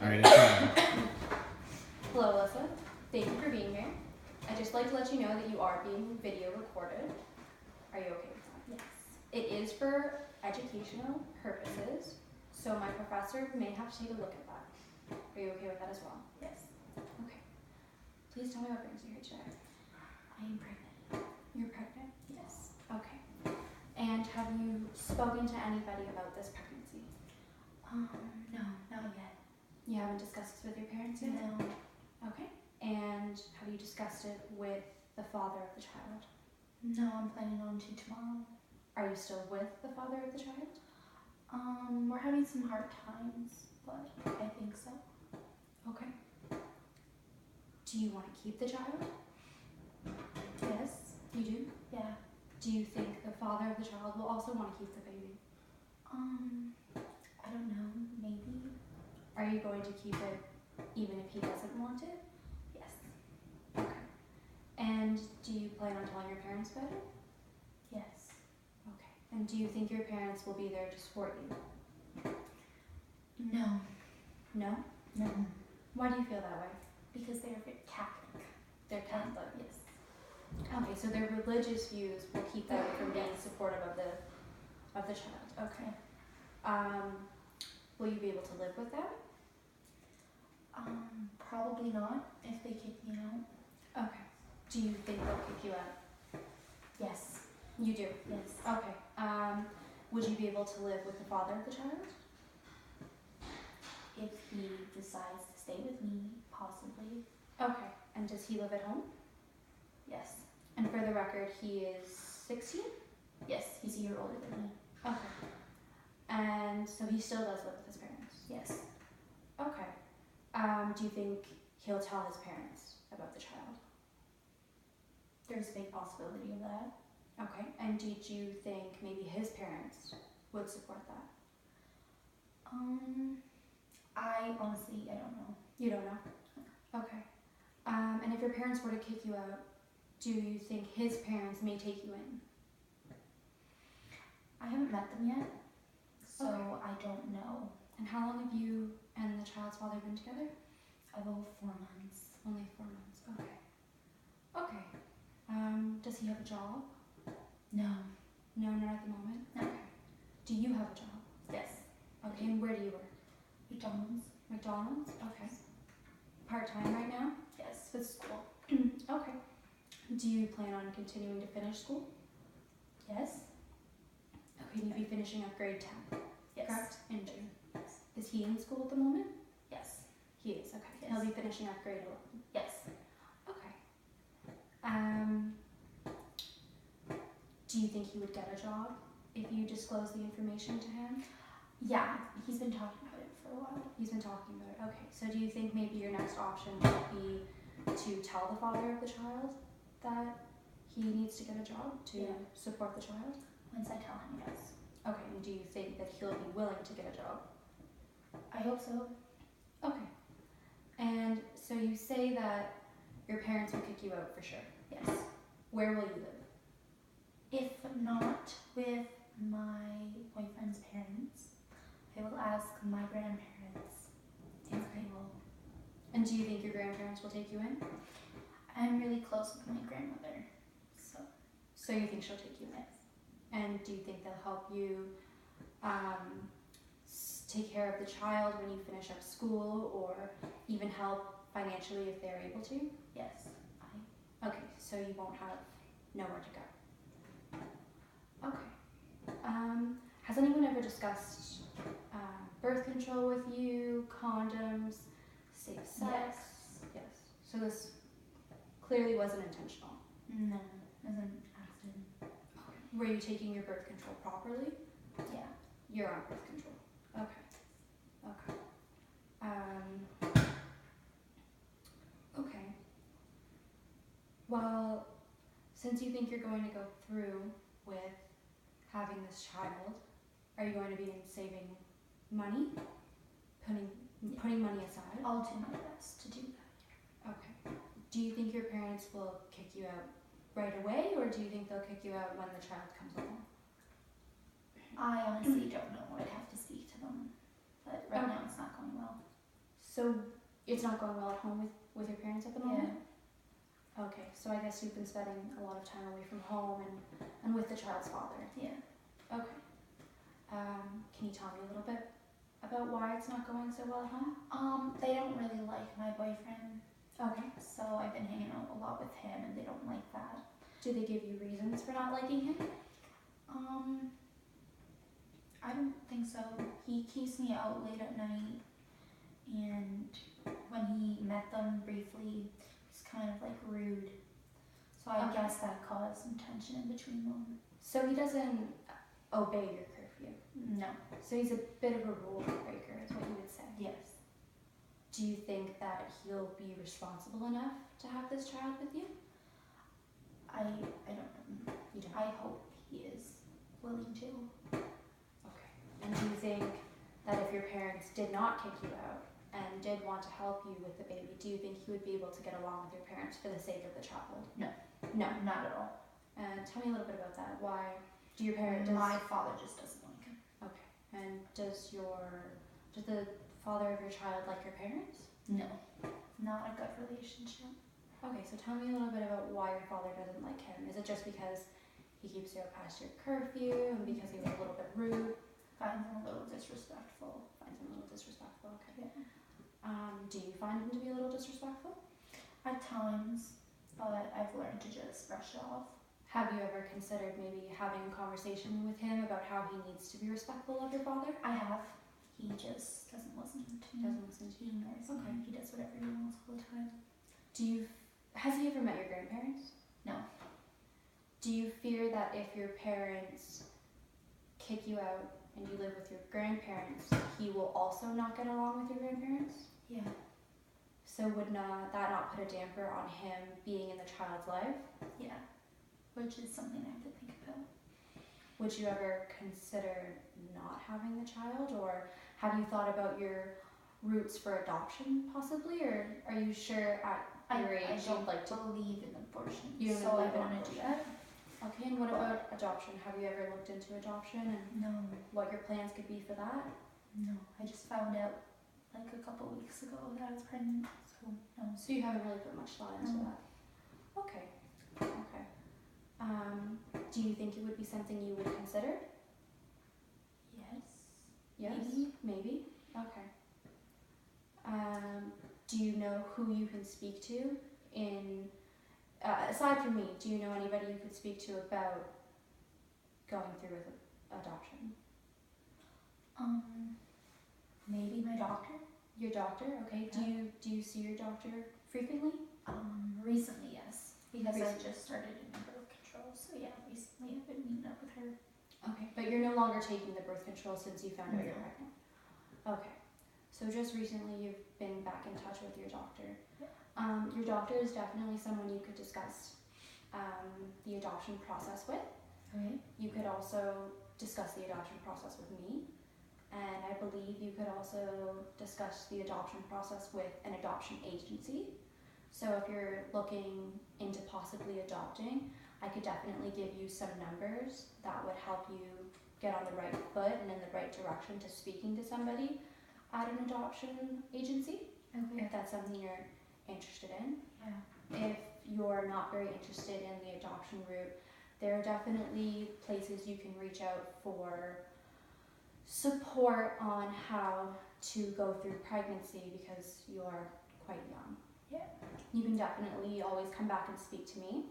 Alright, it's Hello, Alyssa. Thank you for being here. I'd just like to let you know that you are being video recorded. Are you okay with that? Yes. It is for educational purposes, so my professor may have to take a look at that. Are you okay with that as well? Yes. Okay. Please tell me what brings you here today. I am pregnant. You're pregnant? Yes. Okay. And have you spoken to anybody about this pregnancy? No, not yet. You haven't discussed this with your parents yet? No. Okay. And have you discussed it with the father of the child? No, I'm planning on to tomorrow. Are you still with the father of the child? We're having some hard times, but I think so. Okay. Do you want to keep the child? Yes. You do? Yeah. Do you think the father of the child will also want to keep the baby? I don't know. Maybe. Are you going to keep it even if he doesn't want it? Yes. Okay. And do you plan on telling your parents about it? Yes. Okay. And do you think your parents will be there to support you? No. No? No. Why do you feel that way? Because they're a bit Catholic. They're Catholic. Yes. Okay, so their religious views will keep them from being supportive of the child. Okay. Will you be able to live with them? Probably not if they kick me out. Okay. Do you think they'll kick you out? Yes. You do? Yes. Okay. Would you be able to live with the father of the child? If he decides to stay with me, possibly. Okay. And does he live at home? Yes. And for the record, he is 16? Yes, he's a year older than me. Okay. And so he still does live with his parents? Yes. Okay. Do you think he'll tell his parents about the child? There's a big possibility of that. Okay. And did you think maybe his parents would support that? I honestly, I don't know. You don't know? Okay. And if your parents were to kick you out, do you think his parents may take you in? I haven't met them yet, so Okay. I don't know. And how long have you and the child's father been together? About 4 months. Only 4 months. Okay. Okay. Does he have a job? No. No, not at the moment? No. Okay. Do you have a job? Yes. Okay, and where do you work? McDonald's. McDonald's? Okay. Part-time right now? Yes. With school. Okay. Do you plan on continuing to finish school? Yes. Okay, and you'll be finishing up grade 10, Yes. correct? In June. Yes. Is he in school at the moment? Yes. He is, okay. Yes. He'll be finishing up grade 11. Yes. Okay. Do you think he would get a job if you disclose the information to him? Yeah, he's been talking about it for a while. He's been talking about it. Okay. So do you think maybe your next option would be to tell the father of the child that he needs to get a job to Yeah. support the child? Once I tell him, yes. Okay. And do you think that he'll be willing to get a job? I hope so. Okay. And so you say that your parents will kick you out for sure. Yes. Where will you live? If not with my boyfriend's parents, I will ask my grandparents if they will. And do you think your grandparents will take you in? I'm really close with my grandmother, so So you think she'll take you in? yes. And do you think they'll help you take care of the child when you finish up school, or even help financially if they're able to? Yes. Okay, so you won't have nowhere to go. Okay. Has anyone ever discussed birth control with you, condoms, safe sex? Yes. So this clearly wasn't intentional. No, as an accident. Okay. Were you taking your birth control properly? Yeah. You're on birth control. Okay. Okay. Okay. Well, since you think you're going to go through with having this child, are you going to be saving money? Putting money aside? I'll do my best to do that. Okay. Do you think your parents will kick you out right away, or do you think they'll kick you out when the child comes along? I honestly don't know. I'd have to speak to them. But right Okay. now it's not going well. So it's not going well at home with your parents at the Yeah. moment? Okay, so I guess you've been spending a lot of time away from home and with the child's father. Yeah. Okay. Can you tell me a little bit about why it's not going so well at home? They don't really like my boyfriend, Okay. so I've been hanging out a lot with him, and they don't like that. Do they give you reasons for not liking him? I don't think so. He keeps me out late at night, and when he met them briefly, he's kind of like rude. So I Okay. guess that caused some tension in between them. So he doesn't obey your curfew. No. So he's a bit of a rule breaker, is what you would say. Yes. Do you think that he'll be responsible enough to have this child with you? I don't know. You don't. I hope he is willing to. Okay. And do you think that if your parents did not kick you out and did want to help you with the baby, do you think you would be able to get along with your parents for the sake of the child? No. No. Not at all. And tell me a little bit about that. Why do your parents? My father just doesn't like him. Okay. And does the father of your child like your parents? No. Not a good relationship. Okay, so tell me a little bit about why your father doesn't like him. Is it just because he keeps you out past your curfew and because he was a little bit rude? Finds him a little disrespectful. Finds him a little disrespectful. Okay. Yeah. Do you find him to be a little disrespectful? At times, but I've learned to just brush it off. Have you ever considered maybe having a conversation with him about how he needs to be respectful of your father? I have. He just doesn't listen to me. Doesn't listen to He you. ignores Okay. me. He does whatever he wants all the time. Has he ever met your grandparents? No. Do you fear that if your parents kick you out and you live with your grandparents, he will also not get along with your grandparents? Yeah. So would that not put a damper on him being in the child's life? Yeah. Which is something I have to think about. Would you ever consider not having the child, or have you thought about your roots for adoption possibly, or are you sure at your age I don't you'd like to? believe in abortion, You don't so I believe in want to do abortion? that. Okay, and what about adoption? Have you ever looked into adoption and No. what your plans could be for that? No. I just found out like a couple weeks ago that I was pregnant, so no. So you haven't really put much thought into No. that. Okay. Okay. Do you think it would be something you would consider? Yes. Yes. Maybe. Maybe. Okay. Do you know who you can speak to in aside from me? Do you know anybody you could speak to about going through with adoption? Maybe my doctor. Your doctor? Okay. Yeah. Do you see your doctor frequently? Recently, yes, because I Recently. just started in birth control. So yeah, recently I've been meeting up with her. Okay. But you're no longer taking the birth control since you found out you're No. pregnant. Okay. So just recently you've been back in touch with your doctor. Yeah. Your doctor is definitely someone you could discuss the adoption process with. Okay. You could also discuss the adoption process with me, and I believe you could also discuss the adoption process with an adoption agency. So if you're looking into possibly adopting, I could definitely give you some numbers that would help you get on the right foot and in the right direction to speaking to somebody at an adoption agency, Okay. if that's something you're interested in. Yeah. If you're not very interested in the adoption route, there are definitely places you can reach out for support on how to go through pregnancy because you're quite young. Yeah. You can definitely always come back and speak to me.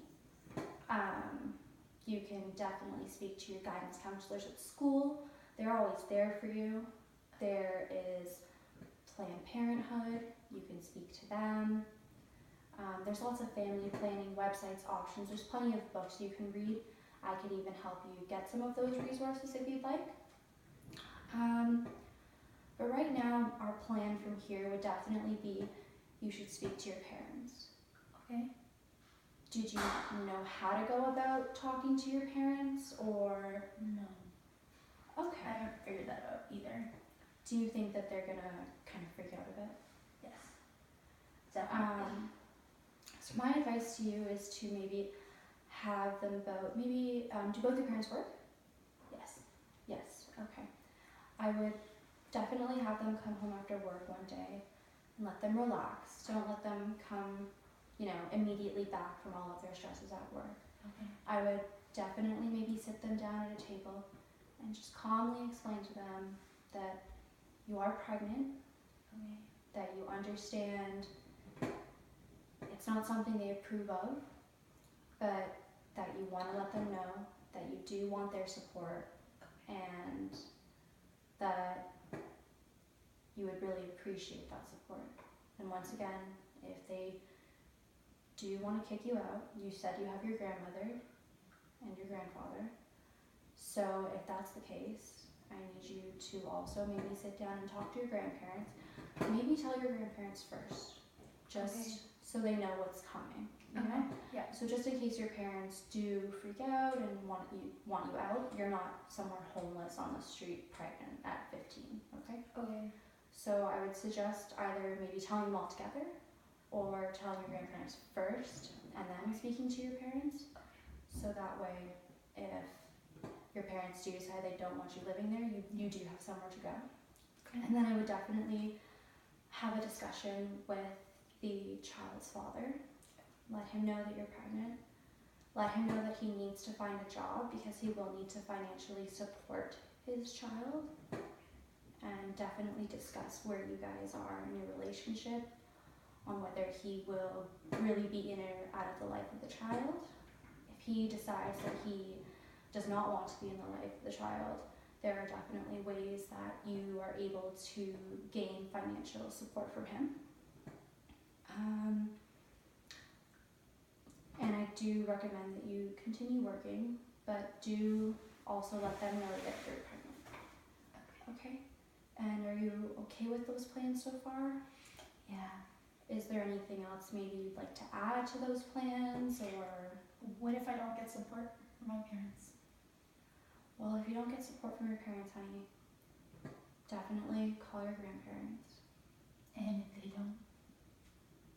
You can definitely speak to your guidance counselors at school. They're always there for you. There is Planned Parenthood. You can speak to them. There's lots of family planning websites, options. There's plenty of books you can read. I could even help you get some of those resources if you'd like. But right now, our plan from here would definitely be you should speak to your parents. Okay. Did you know how to go about talking to your parents, or? No. I Okay. haven't figured that out either. Do you think that they're gonna kind of freak out a bit? Yes. Definitely. So my advice to you is to maybe have them both, do both your parents work? Yes. Yes, okay. I would definitely have them come home after work one day, and let them relax. Don't let them come, immediately back from all of their stresses at work. Okay. I would definitely maybe sit them down at a table and just calmly explain to them that you are pregnant, Okay. that you understand it's not something they approve of, but that you want to let them know that you do want their support and that you would really appreciate that support. And once again, if they do want to kick you out, you said you have your grandmother and your grandfather. So if that's the case, I need you to also maybe sit down and talk to your grandparents. Maybe tell your grandparents first, just Okay. so they know what's coming. You know? Okay. Yeah. So just in case your parents do freak out and want you out, you're not somewhere homeless on the street pregnant at 15. Okay. Okay. So I would suggest either maybe telling them all together, or telling your grandparents first and then speaking to your parents. So that way, if your parents do decide they don't want you living there, you do have somewhere to go. Okay. And then I would definitely have a discussion with the child's father. Let him know that you're pregnant. Let him know that he needs to find a job because he will need to financially support his child. And definitely discuss where you guys are in your relationship, on whether he will really be in or out of the life of the child. If he decides that he does not want to be in the life of the child, there are definitely ways that you are able to gain financial support from him. And I do recommend that you continue working, but do also let them know that you're pregnant. Okay? And are you okay with those plans so far? Yeah. Is there anything else maybe you'd like to add to those plans, or? What if I don't get support from my parents? Well, if you don't get support from your parents, honey, definitely call your grandparents. And if they don't?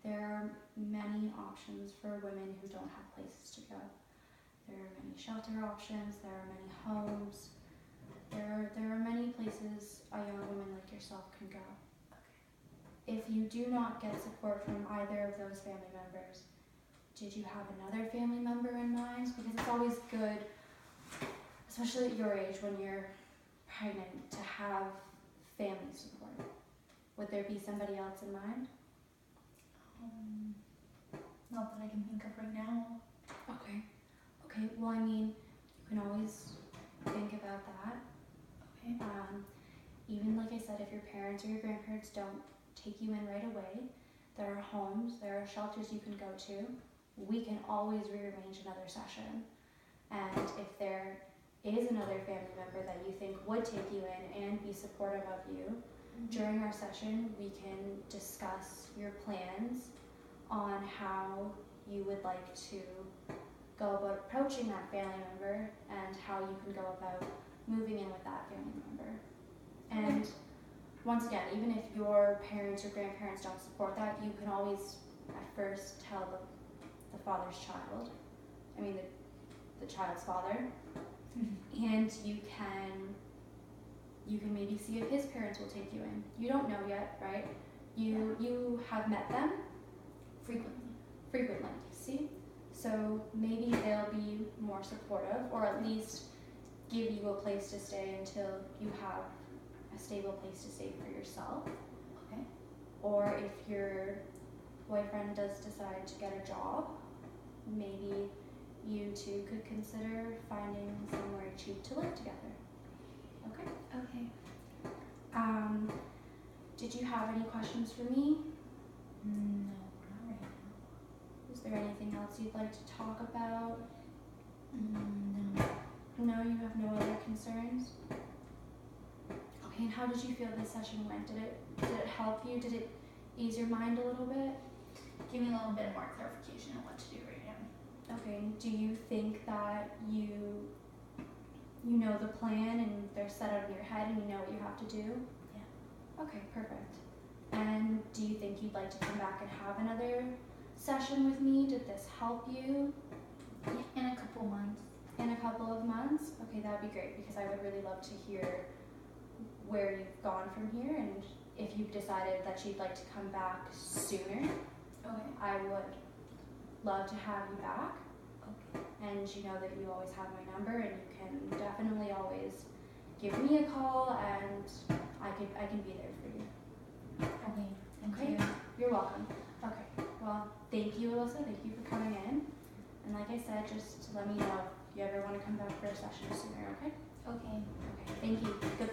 There are many options for women who don't have places to go. There are many shelter options, there are many homes, there are many places a young woman like yourself can go. If you do not get support from either of those family members, did you have another family member in mind? Because it's always good, especially at your age when you're pregnant, to have family support. Would there be somebody else in mind? Not that I can think of right now. Okay. Okay, well, I mean, you can always think about that. Okay. Even like I said, if your parents or your grandparents don't take you in right away, there are homes, there are shelters you can go to. We can always rearrange another session. And if there is another family member that you think would take you in and be supportive of you, during our session, we can discuss your plans on how you would like to go about approaching that family member and how you can go about moving in with that family member. And once again, even if your parents or grandparents don't support that, you can always at first tell the father's child, the child's father, and you can maybe see if his parents will take you in. You don't know yet, right? You have met them frequently, see? So maybe they'll be more supportive, or at least give you a place to stay until you have a stable place to stay for yourself. Okay. Or if your boyfriend does decide to get a job, maybe you two could consider finding somewhere cheap to live together. Okay? Okay. Did you have any questions for me? No, not right now. Is there anything else you'd like to talk about? No. No, you have no other concerns? Okay, and how did you feel this session went? Did it help you? Did it ease your mind a little bit? Give me a little bit more clarification on what to do right now. Okay, do you think that you know the plan and they're set out in your head and you know what you have to do? Yeah. Okay, perfect. And do you think you'd like to come back and have another session with me? Did this help you? In a couple months. In a couple of months? Okay, that'd be great because I would really love to hear where you've gone from here and if you've decided that you'd like to come back sooner, Okay. I would love to have you back. Okay. And you know that you always have my number, and you can definitely always give me a call, and I can be there for you. Okay. Thank Okay. you. You're welcome. Okay. Well, thank you, Alyssa. Thank you for coming in. And like I said, just let me know if you ever want to come back for a session sooner. Okay. Okay. Okay. Thank you. Good